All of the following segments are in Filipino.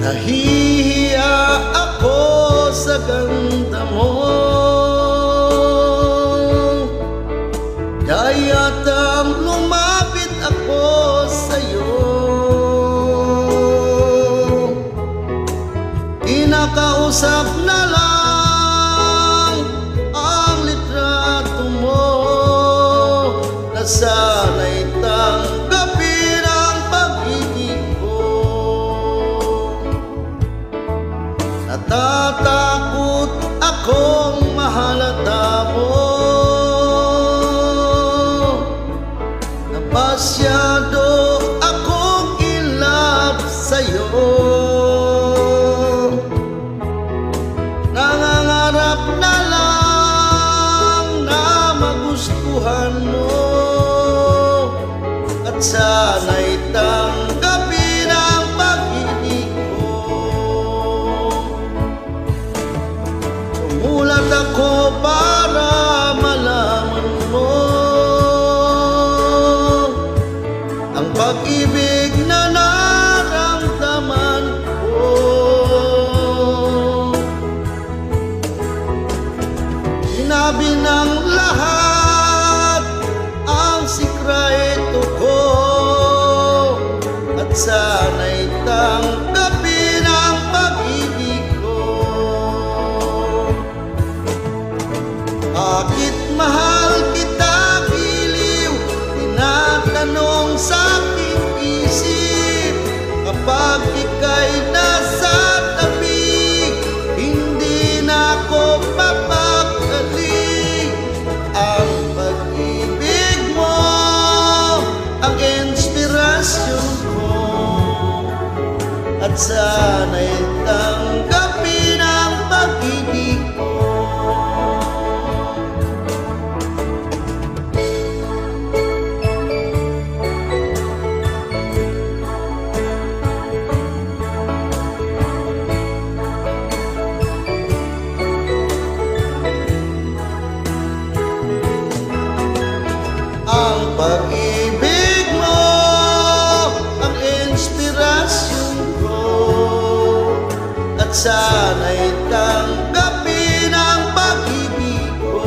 Nahihiya ako sa ganda mo, kaya'y lumapit ako sa'yo. Kinakausap na lang ang litrato mo, nasana'y tanggapin ang pag-ibig ko. Natatakot akong mahalata mo, na masyado akong in love sa'yo. Nangangarap na lang na magustuhan mo, at sana'y tanggapin ang pag-ibig ko. Umulat ako para malaman mo ang pag-ibig na naramdaman ko. Sinabi ng lahat ang sikreto ko, at sana'y tanggapin ang pag-ibig ko. Bakit mahal kita giliw, tinatanong sa aking isip, kapag ika'y nasa tabi, hindi na ako mapakali. Ang pag-ibig mo ang inspirasyon ko, at sana'y tanggapin ang pag-ibig ko. Ang pag-ibig mo ang inspirasyon ko, at sana'y tanggapin ang pag-ibig ko.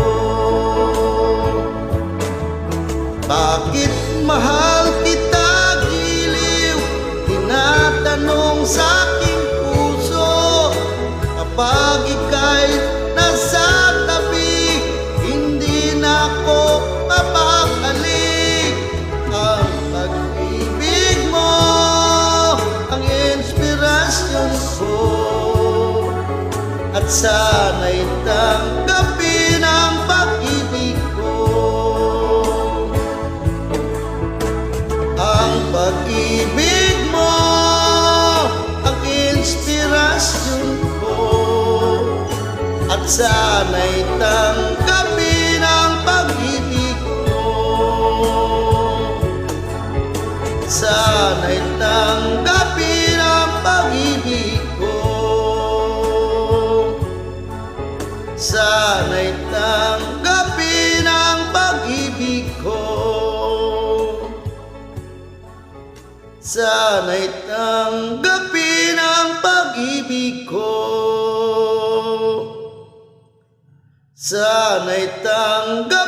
Bakit mahal kita giliw, tinatanong sa aking puso, kapag ika'y nasa tabi, hindi na ako mapakali. Ang pag-ibig mo ang inspirasyon ko, at sana'y tanggapin ang pag-ibig ko. Ang pag-ibig mo ang inspirasyon ko, at sana'y tanggapin ang pag-ibig ko. Sana'y tanggapin ang pag-ibig ko. Sana'y tanggapin ang pag-ibig ko. Sana'y tanggapin ang pag-ibig ko. Sana'y tanggapin